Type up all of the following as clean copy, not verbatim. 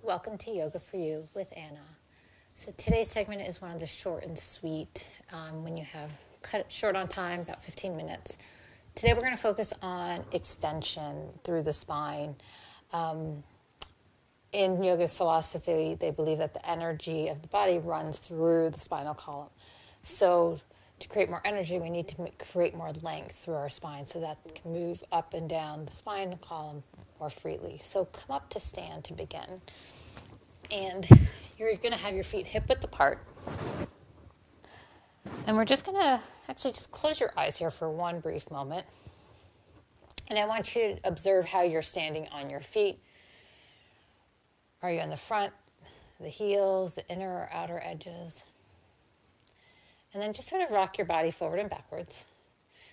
Welcome to Yoga for You with Anna. So today's segment is one of the short and sweet when you have cut it short on time, about 15 minutes. Today we're going to focus on extension through the spine. In yoga philosophy, they believe that the energy of the body runs through the spinal column. So to create more energy, we need to create more length through our spine so that it can move up and down the spinal column more freely. So come up to stand to begin. And you're going to have your feet hip-width apart. And we're just going to actually just close your eyes here for one brief moment. And I want you to observe how you're standing on your feet. Are you on the front, the heels, the inner or outer edges? And then just sort of rock your body forward and backwards.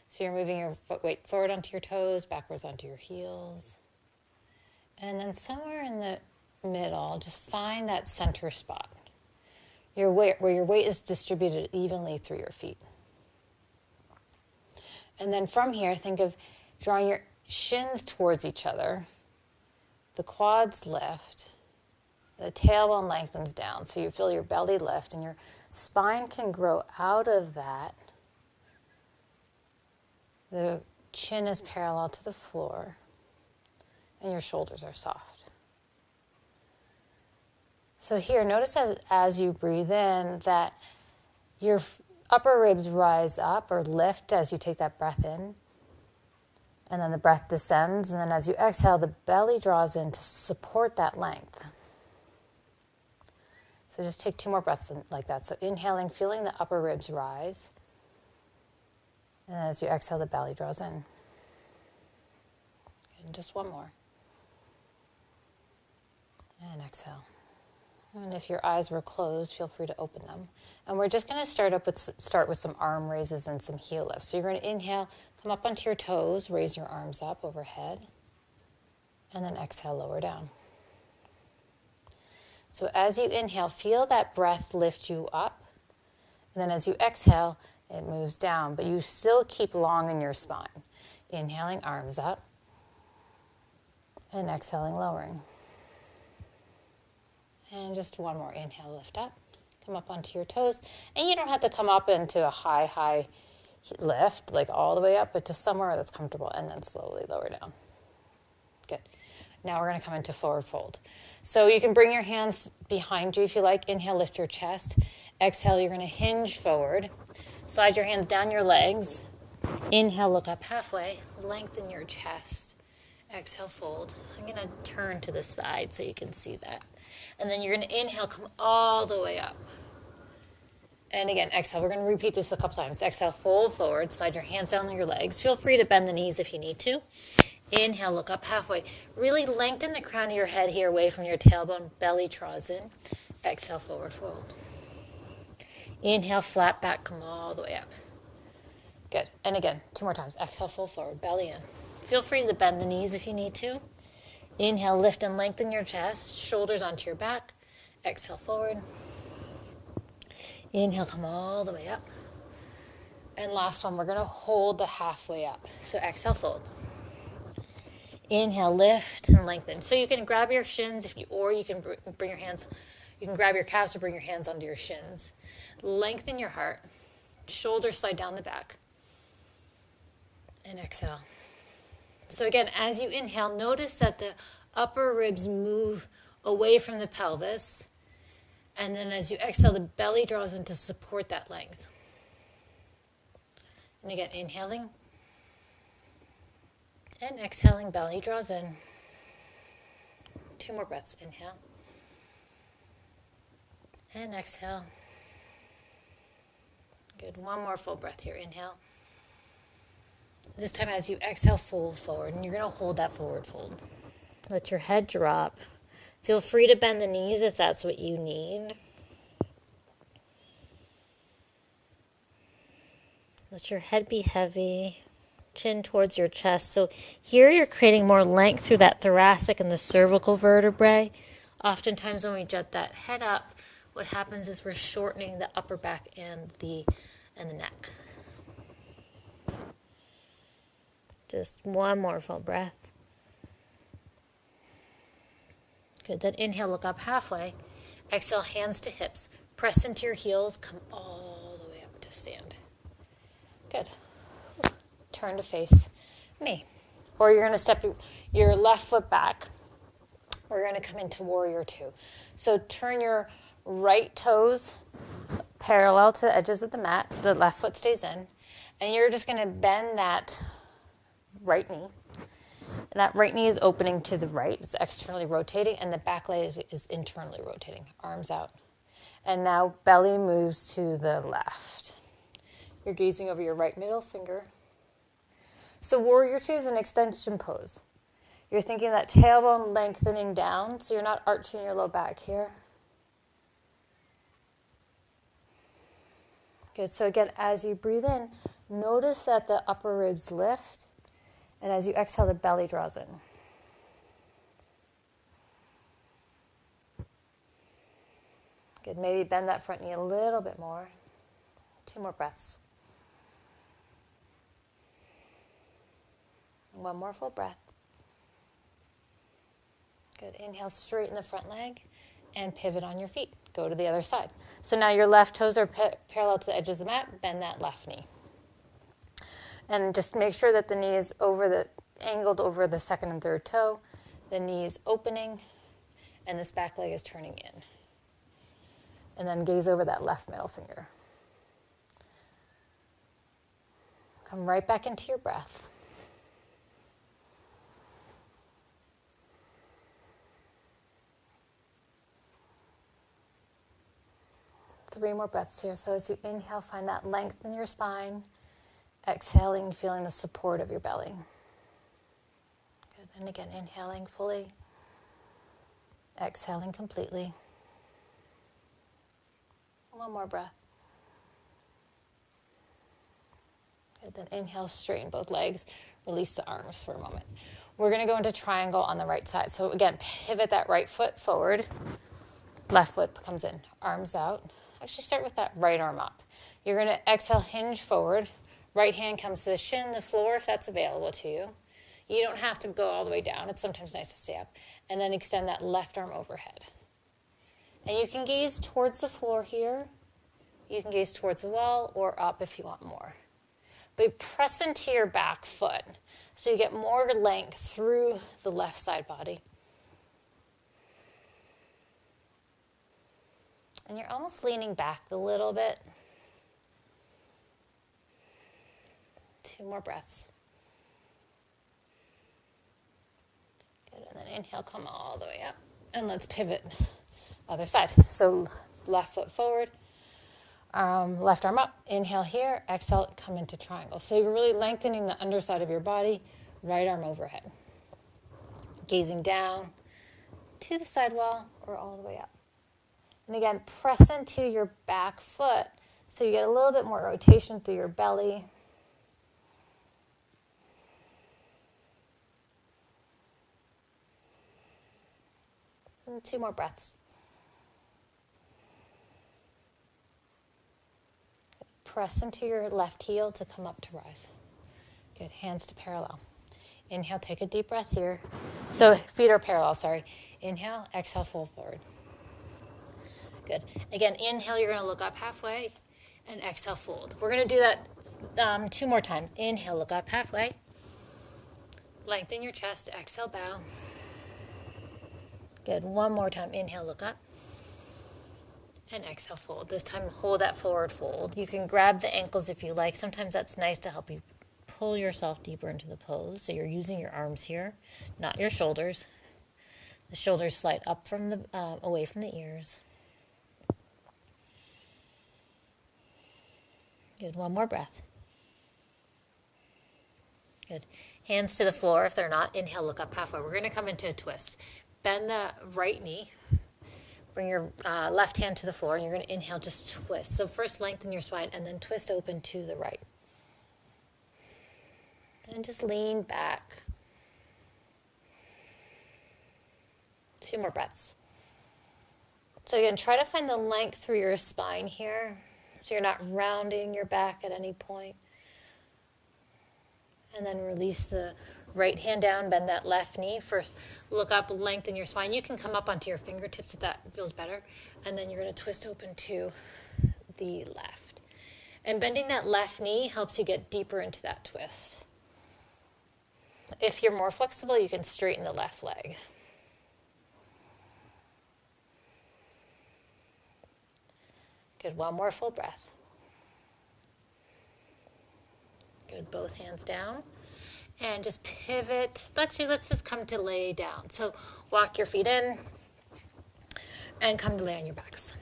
So you're moving your foot weight forward onto your toes, backwards onto your heels. And then somewhere in the middle, just find that center spot. Where your weight is distributed evenly through your feet. And then from here, think of drawing your shins towards each other. The quads lift. The tailbone lengthens down, so you feel your belly lift, and your spine can grow out of that. The chin is parallel to the floor, and your shoulders are soft. So here, notice as you breathe in that your upper ribs rise up or lift as you take that breath in. And then the breath descends. And then as you exhale, the belly draws in to support that length. So just take 2 more breaths like that. So inhaling, feeling the upper ribs rise. And as you exhale, the belly draws in. And just 1 more. And exhale. And if your eyes were closed, feel free to open them. And we're just going to start with some arm raises and some heel lifts. So you're going to inhale, come up onto your toes, raise your arms up overhead, and then exhale, lower down. So as you inhale, feel that breath lift you up. And then as you exhale, it moves down, but you still keep long in your spine. Inhaling, arms up, and exhaling, lowering. And just 1 more inhale, lift up, come up onto your toes. And you don't have to come up into a high lift, like all the way up, but just somewhere that's comfortable, and then slowly lower down. Good. Now we're going to come into forward fold. So you can bring your hands behind you if you like. Inhale, lift your chest. Exhale, you're going to hinge forward. Slide your hands down your legs. Inhale, look up halfway. Lengthen your chest. Exhale, fold. I'm going to turn to the side so you can see that. And then you're going to inhale, come all the way up. And again, exhale. We're going to repeat this a couple times. Exhale, fold forward. Slide your hands down on your legs. Feel free to bend the knees if you need to. Inhale, look up halfway. Really lengthen the crown of your head here away from your tailbone. Belly draws in. Exhale, forward fold. Inhale, flat back, come all the way up. Good. And again, 2 more times. Exhale, fold forward, belly in. Feel free to bend the knees if you need to. Inhale, lift and lengthen your chest, shoulders onto your back. Exhale, forward. Inhale, come all the way up. And last one, we're going to hold the halfway up. So exhale, fold. Inhale, lift and lengthen. So you can grab your shins, or you can bring your hands. You can grab your calves or bring your hands onto your shins. Lengthen your heart. Shoulders slide down the back. And exhale. So again, as you inhale, notice that the upper ribs move away from the pelvis. And then as you exhale, the belly draws in to support that length. And again, inhaling and exhaling, belly draws in. 2 more breaths. Inhale and exhale. Good. 1 more full breath here. Inhale. This time as you exhale, fold forward, and you're going to hold that forward fold. Let your head drop. Feel free to bend the knees if that's what you need. Let your head be heavy, chin towards your chest. So here you're creating more length through that thoracic and the cervical vertebrae. Oftentimes when we jet that head up, what happens is we're shortening the upper back and the neck. Just 1 more full breath. Good. Then inhale, look up halfway. Exhale, hands to hips. Press into your heels. Come all the way up to stand. Good. Turn to face me. Or you're going to step your left foot back. We're going to come into warrior 2. So turn your right toes parallel to the edges of the mat. The left foot stays in. And you're just going to bend that right knee. And that right knee is opening to the right. It's externally rotating. And the back leg is internally rotating. Arms out. And now belly moves to the left. You're gazing over your right middle finger. So warrior 2 is an extension pose. You're thinking that tailbone lengthening down, so you're not arching your low back here. Good. So again, as you breathe in, notice that the upper ribs lift, and as you exhale, the belly draws in. Good. Maybe bend that front knee a little bit more. 2 more breaths. 1 more full breath. Good. Inhale, straighten the front leg and pivot on your feet. Go to the other side. So now your left toes are parallel to the edges of the mat. Bend that left knee. And just make sure that the knee is angled over the second and third toe. The knee is opening and this back leg is turning in. And then gaze over that left middle finger. Come right back into your breath. Three more breaths here. So as you inhale, find that length in your spine. Exhaling, feeling the support of your belly. Good. And again, inhaling fully. Exhaling completely. 1 more breath. Good. Then inhale, straighten both legs. Release the arms for a moment. We're going to go into triangle on the right side. So again, pivot that right foot forward. Left foot comes in. Arms out. Actually start with that right arm up. You're going to exhale, hinge forward. Right hand comes to the shin, the floor, if that's available to you. You don't have to go all the way down. It's sometimes nice to stay up. And then extend that left arm overhead. And you can gaze towards the floor here. You can gaze towards the wall or up if you want more. But press into your back foot so you get more length through the left side body. And you're almost leaning back a little bit. 2 more breaths. Good. And then inhale, come all the way up. And let's pivot other side. So left foot forward, left arm up. Inhale here, exhale, come into triangle. So you're really lengthening the underside of your body, right arm overhead. Gazing down to the side wall or all the way up. And again, press into your back foot so you get a little bit more rotation through your belly. And 2 more breaths. Press into your left heel to come up to rise. Good. Hands to parallel. Inhale, take a deep breath here. So feet are parallel, sorry. Inhale, exhale, fold forward. Good. Again, inhale, you're going to look up halfway, and exhale, fold. We're going to do that 2 more times. Inhale, look up halfway. Lengthen your chest, exhale, bow. Good. 1 more time. Inhale, look up. And exhale, fold. This time, hold that forward fold. You can grab the ankles if you like. Sometimes that's nice to help you pull yourself deeper into the pose. So you're using your arms here, not your shoulders. The shoulders slide up from the away from the ears. Good. One more breath. Good. Hands to the floor. If they're not, inhale, look up halfway. We're going to come into a twist. Bend the right knee. Bring your left hand to the floor, and you're going to inhale, just twist. So first lengthen your spine, and then twist open to the right. And just lean back. 2 more breaths. So again, try to find the length through your spine here, so you're not rounding your back at any point. And then release the right hand down, bend that left knee. First, look up, lengthen your spine. You can come up onto your fingertips if that feels better. And then you're going to twist open to the left. And bending that left knee helps you get deeper into that twist. If you're more flexible, you can straighten the left leg. Good. One more full breath. Good. Both hands down. And just pivot. Let's just come to lay down. So walk your feet in and come to lay on your backs.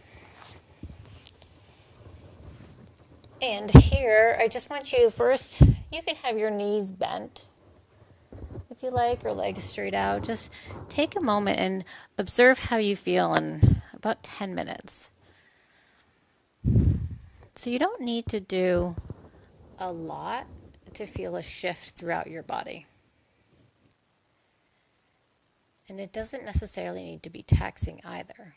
And here, I just want you first, you can have your knees bent if you like, or legs straight out. Just take a moment and observe how you feel in about 10 minutes. So you don't need to do a lot to feel a shift throughout your body. And it doesn't necessarily need to be taxing either.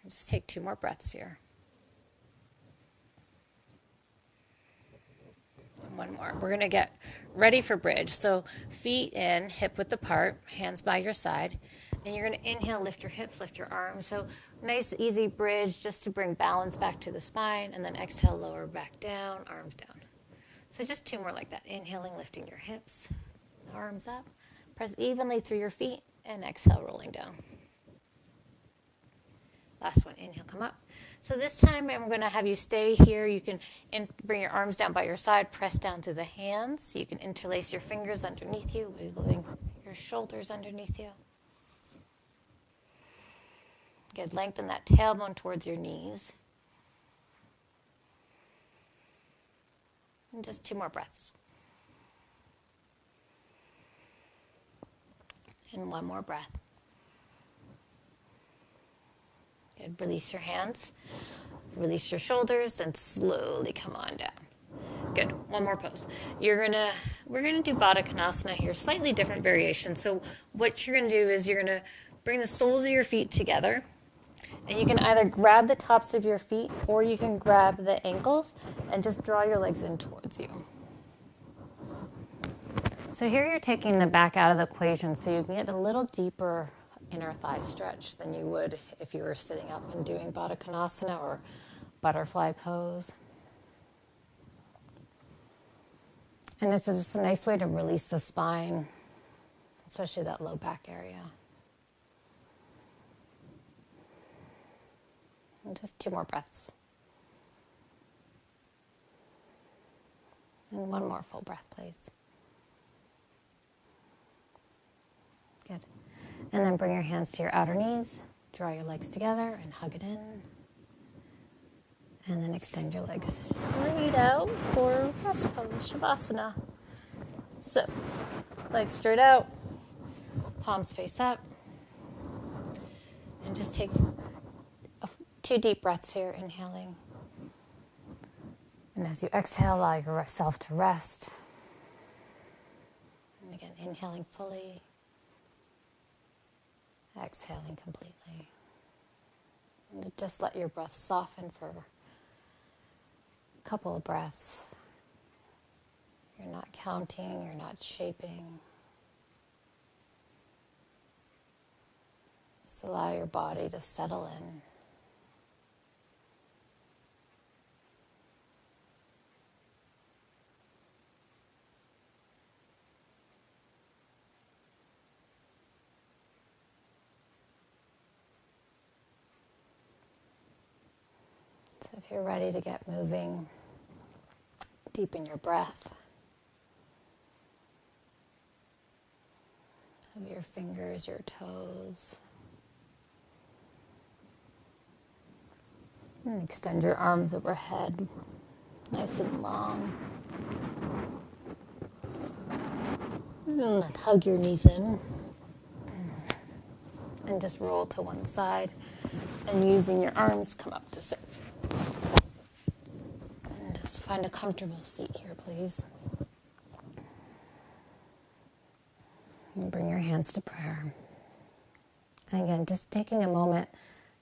Just take 2 more breaths here. And 1 more. We're going to get ready for bridge. So feet in, hip width apart, hands by your side. And you're going to inhale, lift your hips, lift your arms. So nice, easy bridge just to bring balance back to the spine. And then exhale, lower back down, arms down. So just 2 more like that. Inhaling, lifting your hips, arms up. Press evenly through your feet. And exhale, rolling down. Last one, inhale, come up. So this time I'm going to have you stay here. You can bring your arms down by your side, press down to the hands. You can interlace your fingers underneath you, wiggling your shoulders underneath you. Good, lengthen that tailbone towards your knees. And just 2 more breaths. And 1 more breath. Good. Release your hands, release your shoulders, and slowly come on down. Good. 1 more pose. We're gonna do Baddha Konasana here, slightly different variation. So what you're gonna do is you're gonna bring the soles of your feet together, and you can either grab the tops of your feet or you can grab the ankles and just draw your legs in towards you. So here you're taking the back out of the equation so you can get a little deeper inner thigh stretch than you would if you were sitting up and doing Baddha Konasana or butterfly pose. And it's just a nice way to release the spine, especially that low back area. And just 2 more breaths. And 1 more full breath, please. Good. And then bring your hands to your outer knees, draw your legs together and hug it in. And then extend your legs straight out for rest pose, Shavasana. So, legs straight out, palms face up. And just take 2 deep breaths here, inhaling. And as you exhale, allow yourself to rest. And again, inhaling fully. Exhaling completely. And just let your breath soften for a couple of breaths. You're not counting, you're not shaping. Just allow your body to settle in. So if you're ready to get moving, deepen your breath. Of your fingers, your toes. And extend your arms overhead, nice and long. And then hug your knees in. And just roll to one side. And using your arms, come up to sit. And just find a comfortable seat here, please. And bring your hands to prayer. And again, just taking a moment,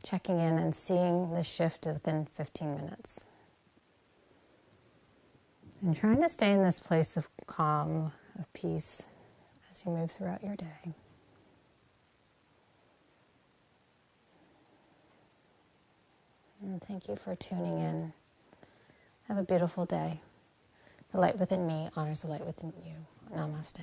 checking in and seeing the shift within 15 minutes. And trying to stay in this place of calm, of peace, as you move throughout your day. And thank you for tuning in. Have a beautiful day. The light within me honors the light within you. Namaste.